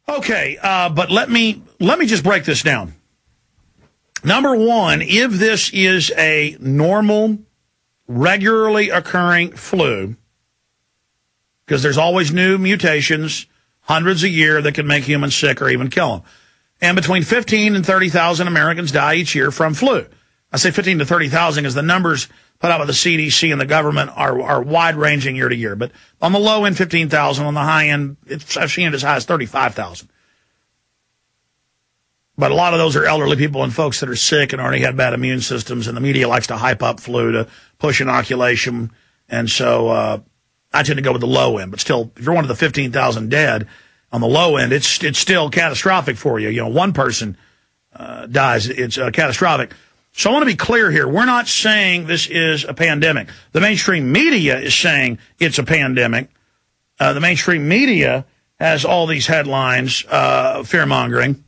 Okay, but let me just break this down. Number one, if this is a normal, regularly occurring flu, because there's always new mutations, hundreds a year that can make humans sick or even kill them. And between 15 and 30,000 Americans die each year from flu. I say 15 to 30,000 because the numbers put out by the CDC and the government are wide-ranging year to year. But on the low end, 15,000. On the high end, I've seen it as high as 35,000. But a lot of those are elderly people and folks that are sick and already had bad immune systems, and the media likes to hype up flu to push inoculation. And so I tend to go with the low end. But still, if you're one of the 15,000 dead on the low end, it's still catastrophic for you. You know, one person dies, it's catastrophic. So I want to be clear here. We're not saying this is a pandemic. The mainstream media is saying it's a pandemic. The mainstream media has all these headlines, fear-mongering.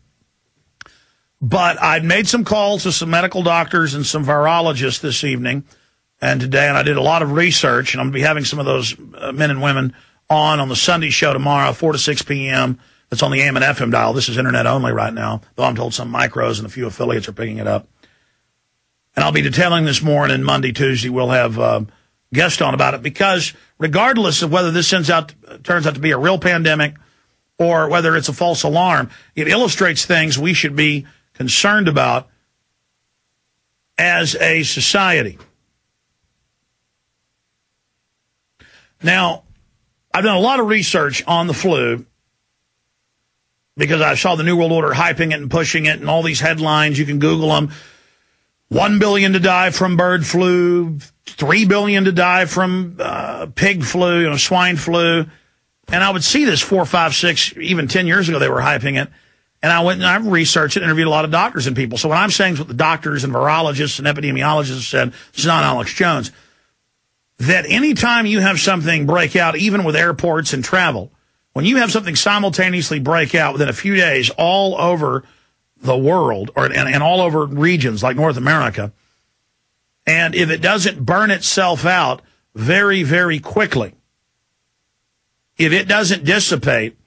But I've made some calls to some medical doctors and some virologists this evening and today, and I did a lot of research, and I'm going to be having some of those men and women on the Sunday show tomorrow, 4 to 6 p.m. That's on the AM and FM dial. This is internet only right now, though I'm told some micros and a few affiliates are picking it up. And I'll be detailing this more, and Monday, Tuesday, we'll have guests on about it, because regardless of whether this turns out to be a real pandemic or whether it's a false alarm, it illustrates things we should be concerned about as a society. Now, I've done a lot of research on the flu because I saw the New World Order hyping it and pushing it and all these headlines. You can Google them. 1 billion to die from bird flu, 3 billion to die from pig flu, swine flu. And I would see this 4, 5, 6, even 10 years ago they were hyping it. And I went and I've researched it, interviewed a lot of doctors and people. So what I'm saying is what the doctors and virologists and epidemiologists have said, it's not Alex Jones, that anytime you have something break out, even with airports and travel, when you have something simultaneously break out within a few days all over the world and all over regions like North America, and if it doesn't burn itself out very, very quickly, if it doesn't dissipate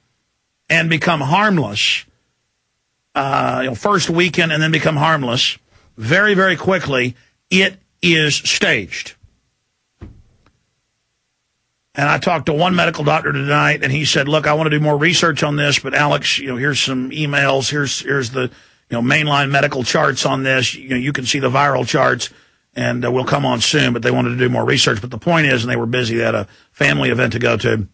and become harmless, first weekend and then become harmless very, very quickly, it is staged. And I talked to one medical doctor tonight, and he said, look, I want to do more research on this, but Alex, here's some emails, here's the mainline medical charts on this. You can see the viral charts, and we'll come on soon, but they wanted to do more research. But the point is, and they were busy, they had a family event to go to.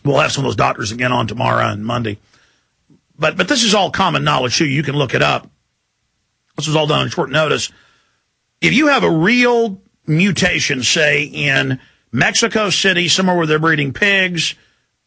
We'll have some of those doctors again on tomorrow and Monday. But this is all common knowledge, too. You can look it up. This was all done on short notice. If you have a real mutation, say, in Mexico City, somewhere where they're breeding pigs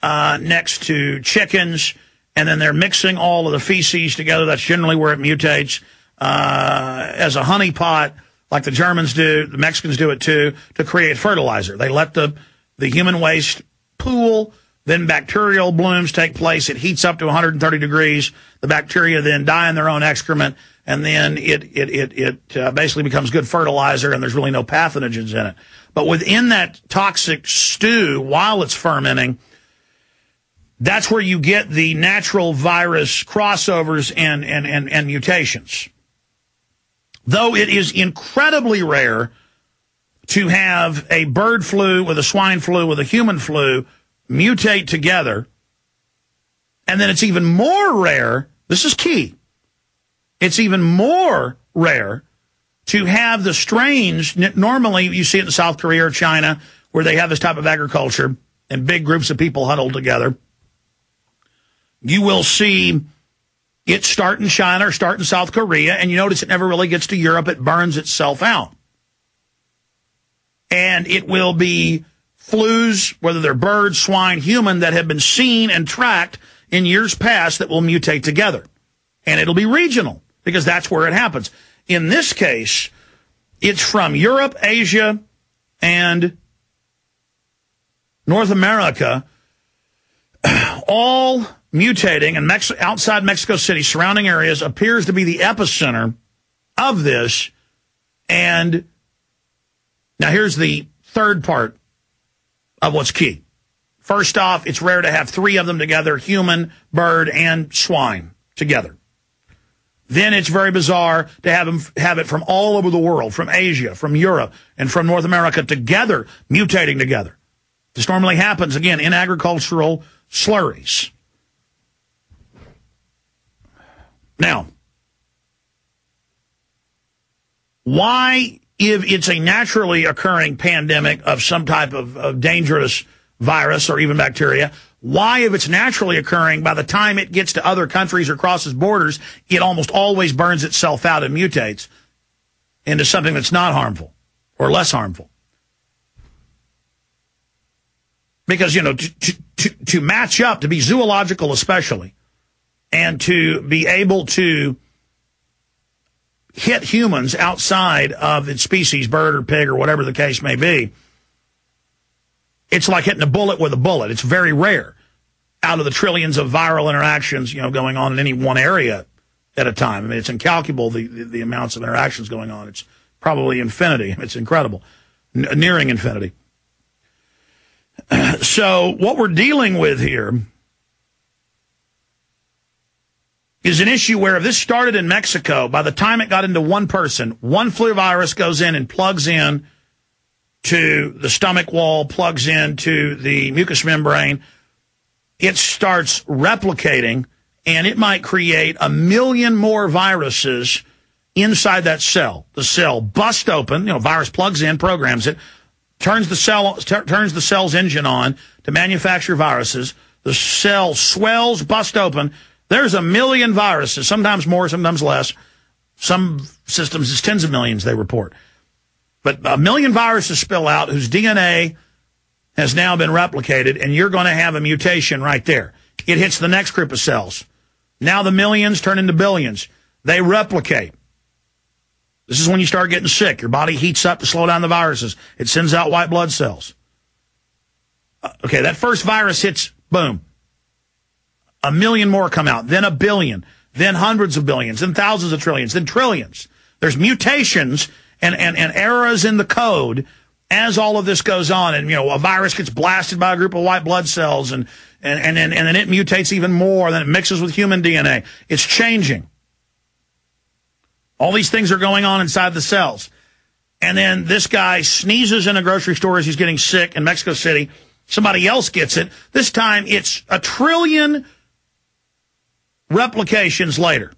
next to chickens, and then they're mixing all of the feces together, that's generally where it mutates, as a honeypot, like the Germans do, the Mexicans do it, too, to create fertilizer. They let the human waste pool. Then bacterial blooms take place. It heats up to 130 degrees. The bacteria then die in their own excrement, and then it basically becomes good fertilizer, and there's really no pathogens in it. But within that toxic stew, while it's fermenting, that's where you get the natural virus crossovers and mutations. Though it is incredibly rare to have a bird flu with a swine flu with a human flu mutate together, and then it's even more rare, this is key, it's even more rare to have the strains, normally you see it in South Korea or China, where they have this type of agriculture and big groups of people huddled together. You will see it start in China or start in South Korea, and you notice it never really gets to Europe, it burns itself out. And it will be flus, whether they're bird, swine, human, that have been seen and tracked in years past that will mutate together. And it'll be regional, because that's where it happens. In this case, it's from Europe, Asia, and North America, all mutating, and outside Mexico City, surrounding areas, appears to be the epicenter of this. And now here's the third part of what's key First off, it's rare to have 3 of them together, human, bird, and swine together. Then it's very bizarre to have it from all over the world, from Asia, from Europe, and from North America together, mutating together. This normally happens, again, in agricultural slurries. Now, why, if it's a naturally occurring pandemic of some type of dangerous virus or even bacteria, why, if it's naturally occurring, by the time it gets to other countries or crosses borders, it almost always burns itself out and mutates into something that's not harmful or less harmful? Because, you know, to match up, to be zoological especially, and to be able to hit humans outside of its species, bird or pig or whatever the case may be, it's like hitting a bullet with a bullet. It's very rare out of the trillions of viral interactions, you know, going on in any one area at a time. I mean, it's incalculable, the amounts of interactions going on. It's probably infinity. It's incredible, nearing infinity. So what we're dealing with here is an issue where if this started in Mexico, by the time it got into one person, one flu virus goes in and plugs in to the stomach wall, plugs into the mucous membrane, it starts replicating, and it might create 1 million more viruses inside that cell. The cell busts open, you know, virus plugs in, programs it, turns the cell's engine on to manufacture viruses. The cell swells, busts open. There's 1 million viruses, sometimes more, sometimes less. Some systems it's tens of millions they report. But 1 million viruses spill out whose DNA has now been replicated, and you're going to have a mutation right there. It hits the next group of cells. Now the millions turn into billions. They replicate. This is when you start getting sick. Your body heats up to slow down the viruses. It sends out white blood cells. Okay, that first virus hits, boom. 1 million more come out, then 1 billion, then hundreds of billions, then thousands of trillions, then trillions. There's mutations and errors in the code as all of this goes on. And, you know, a virus gets blasted by a group of white blood cells, and then it mutates even more, then it mixes with human DNA. It's changing. All these things are going on inside the cells. And then this guy sneezes in a grocery store as he's getting sick in Mexico City. Somebody else gets it. This time it's 1 trillion replications later.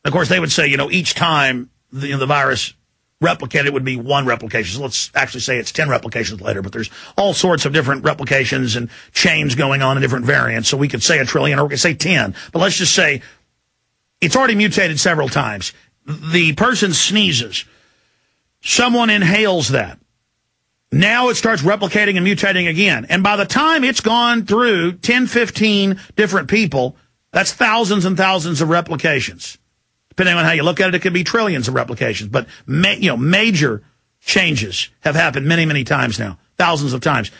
Of course, they would say, you know, each time the virus replicated would be 1 replication. So let's actually say it's 10 replications later, but there's all sorts of different replications and chains going on in different variants. So we could say 1 trillion or we could say 10. But let's just say it's already mutated several times. The person sneezes. Someone inhales that. Now it starts replicating and mutating again. And by the time it's gone through 10, 15 different people, that's thousands and thousands of replications. Depending on how you look at it, it could be trillions of replications. But major changes have happened many, many times now, thousands of times.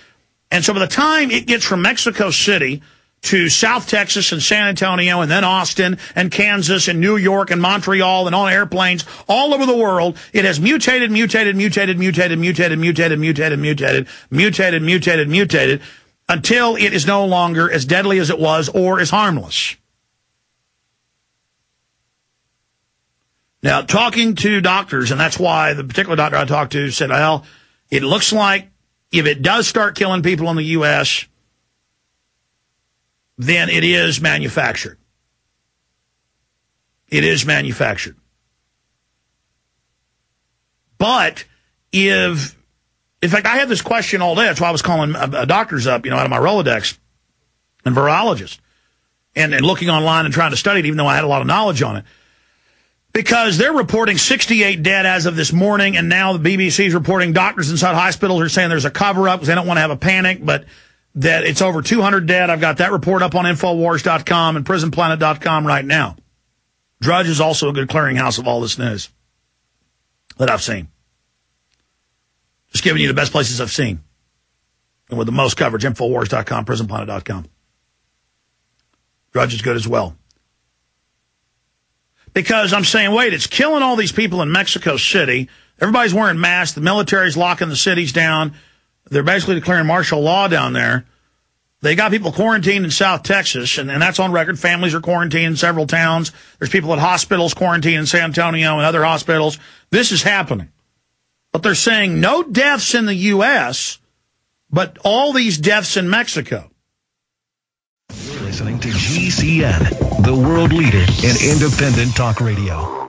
And so by the time it gets from Mexico City to South Texas and San Antonio and then Austin and Kansas and New York and Montreal and on airplanes all over the world, it has mutated until it is no longer as deadly as it was or as harmless. Now, talking to doctors, and that's why the particular doctor I talked to said, well, it looks like if it does start killing people in the U.S., then it is manufactured. It is manufactured. But in fact, I had this question all day. That's why I was calling doctors up, out of my Rolodex, and virologists, and looking online and trying to study it, even though I had a lot of knowledge on it. Because they're reporting 68 dead as of this morning, and now the BBC's reporting doctors inside hospitals are saying there's a cover-up because they don't want to have a panic, but that it's over 200 dead. I've got that report up on Infowars.com and PrisonPlanet.com right now. Drudge is also a good clearinghouse of all this news that I've seen. Just giving you the best places I've seen. And with the most coverage, Infowars.com, PrisonPlanet.com. Drudge is good as well. Because I'm saying, wait, it's killing all these people in Mexico City. Everybody's wearing masks. The military's locking the cities down. They're basically declaring martial law down there. They got people quarantined in South Texas, and that's on record. Families are quarantined in several towns. There's people at hospitals quarantined in San Antonio and other hospitals. This is happening. But they're saying no deaths in the U.S., but all these deaths in Mexico. You're listening to GCN, the world leader in independent talk radio.